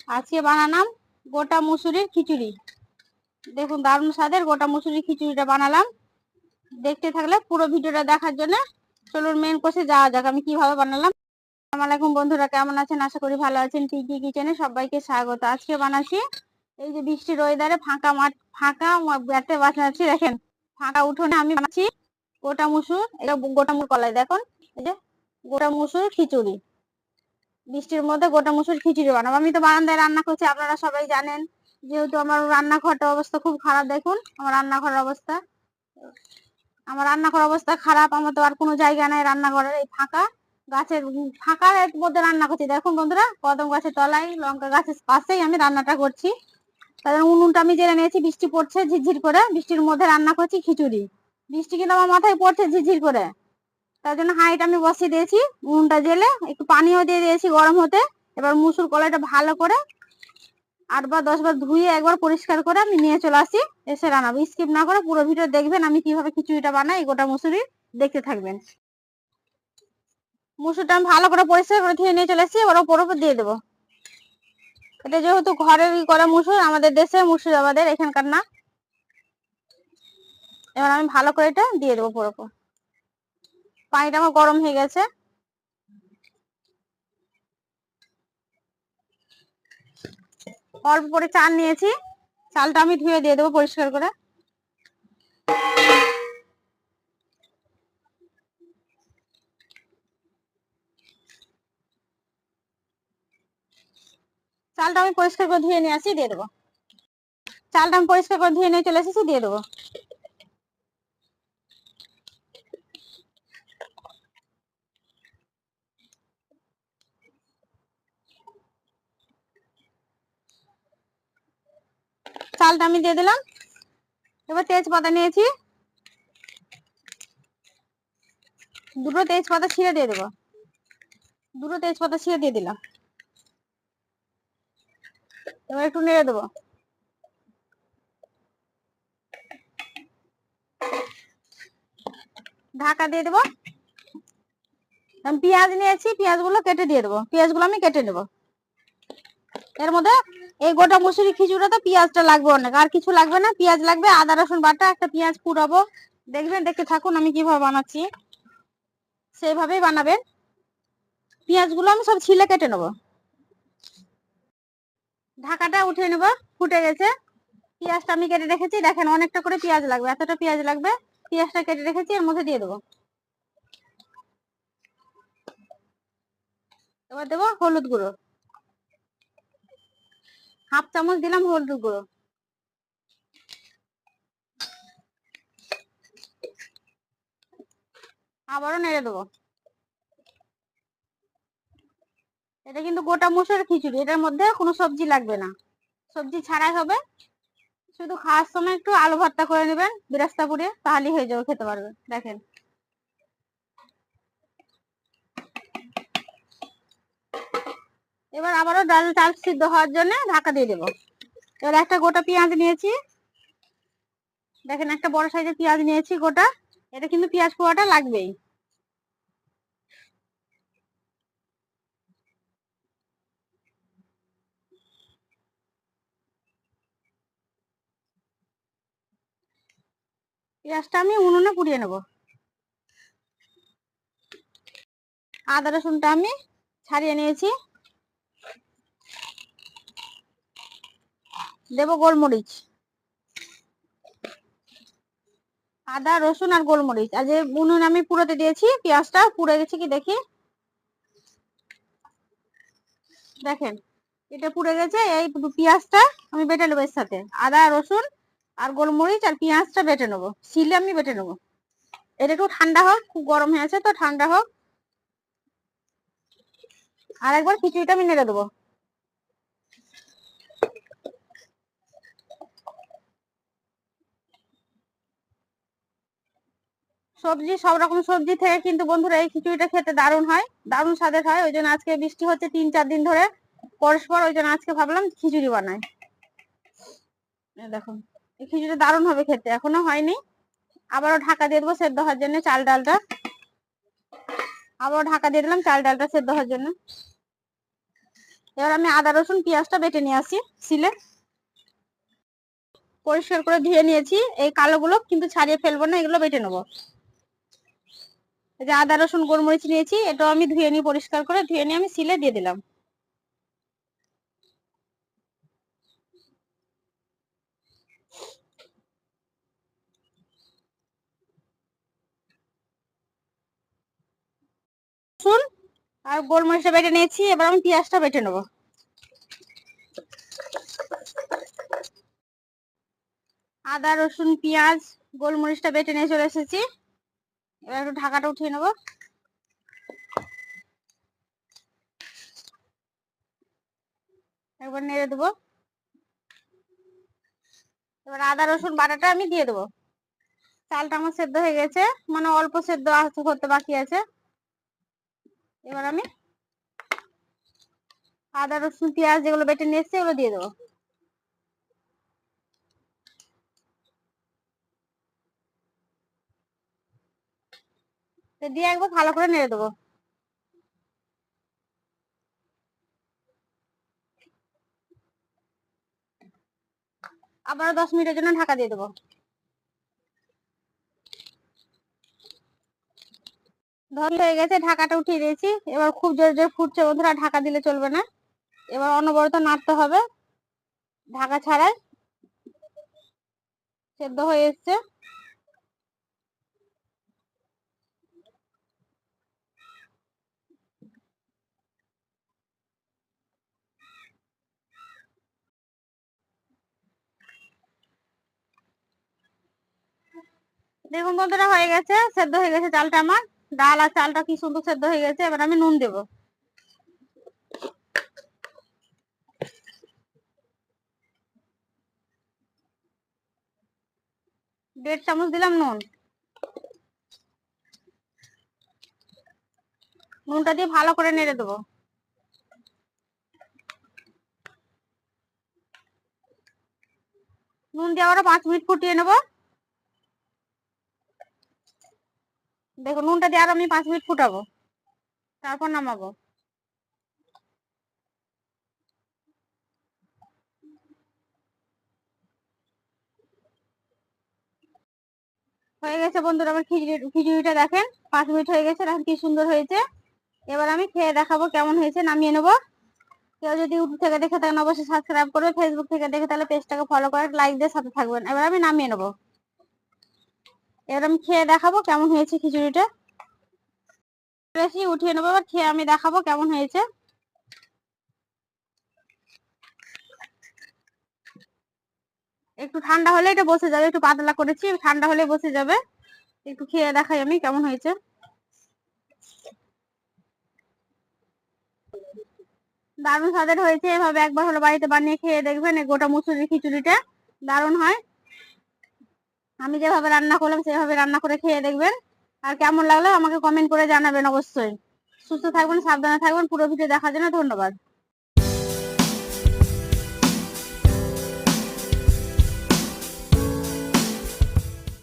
আজকে বানালাম গোটা মুসুরির খিচুড়ি। দেখুন দারুণ স্বাদের গোটা মুসুরির খিচুড়িটা বানালাম। দেখতে থাকলে পুরো ভিডিওটা দেখার জন্য চলুন মেন কোর্সে যাওয়া যাক আমি কিভাবে বানালাম। আসসালামু আলাইকুম বন্ধুরা, কেমন আছেন? আশা করি ভালো আছেন। টিকি কিচেনে সবাইকে স্বাগত। আজকে বানাচ্ছি এই যে বৃষ্টির ওয়েদারে ফাঁকা মাঠ, ফাঁকা ব্যাটে বানাচ্ছি। দেখেন ফাঁকা উঠোনে আমি বানাচ্ছি গোটা মুসুর। এটা গোটা মুসুর কলাই, দেখুন এই যে গোটা মুসুর খিচুড়ি। বৃষ্টির মধ্যে গোটা মুসুর খিচুড়ি বানাবো। আমি তো বারান্দায় রান্না করছি, আপনারা সবাই জানেন। যেহেতু আমার রান্নাঘরটা অবস্থা খুব খারাপ, দেখুন আমার রান্নাঘরের অবস্থা। আমার রান্নাঘর অবস্থা খারাপ, আমার তো আর কোনো জায়গা নাই রান্নাঘরের। এই ফাঁকা গাছের ফাঁকার মধ্যে রান্না করছি। দেখুন বন্ধুরা, কদম গাছের তলায় লঙ্কা গাছের পাশেই আমি রান্নাটা করছি। তাদের উনুনটা আমি জেলে নিয়েছি। বৃষ্টি পড়ছে ঝিরঝির করে, বৃষ্টির মধ্যে রান্না করছি খিচুড়ি। বৃষ্টি কিন্তু আমার মাথায় পড়ছে ঝিরঝির করে, তার জন্য হাঁড়িটা আমি বসিয়ে দিয়েছি। উনুনটা জেলে একটু পানিও দিয়ে দিয়েছি গরম হতে। এবার মুসুর কলাইটা ভালো করে 8 বার 10 বার ধুয়ে একবার পরিষ্কার করে আমি নিয়ে চলে আসি, এসে রান্নাবো। স্কিপ না করে পুরো ভিডিও দেখবেন আমি কিভাবে খিচুড়িটা বানাই। গোটা মুসুরি দেখতে থাকবেন। মুসুরটা আমি ভালো করে পরিষ্কার করে ধুয়ে নিয়ে চলে এসেছি। এবার ওপর দিয়ে দেবো। এটা যেহেতু ঘরের করা মুসুর, আমাদের দেশে মুর্শিদাবাদের এখানকার না। এবার আমি ভালো করে এটা দিয়ে দেবো পুরো। পানিটা আমার গরম হয়ে গেছে। অল্প করে চাল নিয়েছি, চালটা আমি ধুয়ে দিয়ে দেবো পরিষ্কার করে। চালটা আমি পরিষ্কার করে ধুয়ে নিয়ে আসি, দিয়ে দেবো। চালটা আমি পরিষ্কার করে ধুয়ে নিয়ে চলে এসেছি, দিয়ে দেবো। চালটা আমি দিয়ে দিলাম। এবার তেজপাতা নিয়েছি, দুটো তেজপাতা ছিঁড়ে দিয়ে দেবো। দুটো তেজপাতা ছিঁড়ে দিয়ে দিলাম। এবার একটু নেড়ে দেবো। ঢাকা দিয়ে দেবো। আমি পেঁয়াজ নিয়েছি, পেঁয়াজগুলো কেটে দিয়ে দেবো। পেঁয়াজগুলো আমি কেটে নেবো। এর মধ্যে এই গোটা মুসুরি খিচুড়িতে পেঁয়াজটা লাগবে অনেক, আর কিছু লাগবে না। পেঁয়াজ লাগবে, আদা রসুন বাটা, একটা পেঁয়াজ কুড়াবো। দেখবেন, দেখতে থাকুন আমি কিভাবে বানাচ্ছি, সেইভাবেই বানাবেন। পেঁয়াজগুলো আমি সব ছিলে কেটে নেবো। ঢাকাটা উঠিয়ে নেবো, ফুটে গেছে। পেঁয়াজটা আমি কেটে রেখেছি, দেখেন অনেকটা করে পেঁয়াজ লাগবে, এতটা পেঁয়াজ লাগবে। পেঁয়াজটা কেটে রেখেছি, এর মধ্যে দিয়ে দেবো। এবার দেবো হলুদ গুঁড়ো, 1/2 চামচ দিলাম হলুদ গুঁড়ো। আবারও নেড়ে দেবো। এটা কিন্তু গোটা মুসুর খিচুড়ি, এটার মধ্যে কোনো সবজি লাগবে না, সবজি ছাড়াই হবে। শুধু খাওয়ার সময় একটু আলু ভর্তা করে নেবেন বেরেস্তা পুড়ে, তাহলেই হয়ে যাবে, খেতে পারবেন। দেখেন এবার আবারও চাল সিদ্ধ হওয়ার জন্য ঢাকা দিয়ে দেবো। এবার একটা গোটা পেঁয়াজ নিয়েছি, দেখেন একটা বড় সাইজের পেঁয়াজ নিয়েছি গোটা। এটা কিন্তু পেঁয়াজ পোড়াটা লাগবেই। পেঁয়াজটা আমি উনুনে পুড়িয়ে নেব। আদা রসুনটা আমি ছাড়িয়ে নিয়েছি, দেবো গোলমরিচ। আদা রসুন আর গোলমরিচ, আর যে উনুন আমি পুরোতে দিয়েছি, পেঁয়াজটা পুড়ে গেছে কি দেখি। দেখেন এটা পুড়ে গেছে। এই পেঁয়াজটা আমি বেটে নেবো এর সাথে। আদা রসুন আর গোলমরিচ আর পেঁয়াজটা বেটে নেবো, শিলে আমি বেটে নেবো। এটা একটু ঠান্ডা হোক, খুব গরম হয়ে আছে তো, ঠান্ডা হোক। আর একবার খিচুড়িটা আমি নেড়ে দেবো। সবজি সব রকম সবজি থেকে কিন্তু বন্ধুরা এই খিচুড়িটা খেতে দারুণ হয়, দারুণ স্বাদের হয়। ওই জন্য আজকে বৃষ্টি হচ্ছে 3-4 দিন ধরে পরস্পর, ওই জন্য আজকে ভাবলাম খিচুড়ি বানাই। দেখুন এই খিচুড়িটা দারুণ হবে খেতে, এখনো হয়নি। আবারও ঢাকা দিয়ে দেবো সেদ্ধ হওয়ার জন্য চাল ডালটা। আবারও ঢাকা দিয়ে দিলাম চাল ডালটা সেদ্ধ হওয়ার জন্য। এবার আমি আদা রসুন পেঁয়াজটা বেটে নিয়ে আসি শিলে। পরিষ্কার করে ধুয়ে নিয়েছি, এই কালোগুলো কিন্তু ছাড়িয়ে ফেলবো না, এগুলো বেটে নেবো। এই যে আদা রসুন গোলমরিচ নিয়েছি, এটাও আমি ধুয়ে নিয়ে পরিষ্কার করে ধুয়ে নিয়ে আমি শিলে দিয়ে দিলাম। রসুন আর গোলমরিচটা বেটে নিয়েছি, এবার আমি পেঁয়াজটা বেটে নেবো। আদা রসুন পেঁয়াজ গোলমরিচটা বেটে নিয়ে চলে এসেছি। এবার একটু ঢাকাটা উঠিয়ে নেবো। একবার নেড়ে দেবো। এবার আদা রসুন বাটাটা আমি দিয়ে দেবো। চালটা আমার সেদ্ধ হয়ে গেছে, মানে অল্প সেদ্ধ করতে বাকি আছে। এবার আমি আদা রসুন পেঁয়াজ যেগুলো বেটে নিয়ে এসেছি এগুলো দিয়ে দেবো। দিয়ে একবার ভালো করে নেড়ে দেবো। আবার 10 মিনিটের জন্য ঢাকা দিয়ে দেবো। ধর হয়ে গেছে, ঢাকাটা উঠিয়ে দিয়েছি। এবার খুব জোরে জোরে ফুটছে বন্ধুরা, ঢাকা দিলে চলবে না। এবার অনবরত নাড়তে হবে ঢাকা ছাড়াই। সেদ্ধ হয়ে এসছে। দেখুন বন্ধুরা হয়ে গেছে, সেদ্ধ হয়ে গেছে চালটা আমার। ডাল আর চালটা কি সুন্দর সেদ্ধ হয়ে গেছে। এবার আমি নুন দেবো। 1.5 চামচ দিলাম নুন। নুনটা দিয়ে ভালো করে নেড়ে দেবো। নুন দিয়ে আবার 5 মিনিট ফুটিয়ে নেবো। দেখো নুনটা দিয়ে আরো আমি 5 মিনিট ফুটাবো, তারপর নামাবো। হয়ে গেছে বন্ধুরা আমার খিচুড়িটা দেখেন, 5 মিনিট হয়ে গেছে, দেখেন কি সুন্দর হয়েছে। এবার আমি খেয়ে দেখাবো কেমন হয়েছে, নামিয়ে নেবো। কেউ যদি ইউটিউব থেকে দেখে থাকেন অবশ্যই সাবস্ক্রাইব করবে, ফেসবুক থেকে দেখে তাহলে পেজটাকে ফলো করে লাইক দিয়ে সাথে থাকবেন। এবার আমি নামিয়ে নেবো। এবার আমি খেয়ে দেখাবো কেমন হয়েছে খিচুড়িটা। বেশি উঠিয়ে নেবো, এবার খেয়ে আমি দেখাবো কেমন হয়েছে। একটু ঠান্ডা হলে এটা বসে যাবে, একটু পাতলা করেছি, ঠান্ডা হলে বসে যাবে। একটু খেয়ে দেখাই আমি কেমন হয়েছে। দারুণ স্বাদের হয়েছে, এভাবে একবার হলো বাড়িতে বানিয়ে খেয়ে দেখবেন। এই গোটা মুসুরির খিচুড়িটা দারুণ হয়। আমি যেভাবে রান্না করলাম সেভাবে রান্না করে খেয়ে দেখবেন। আর কেমন লাগলো আমাকে কমেন্ট করে জানাবেন অবশ্যই। সুস্থ থাকবেন, সাবধানে থাকবেন। পুরো ভিডিও দেখার জন্য ধন্যবাদ।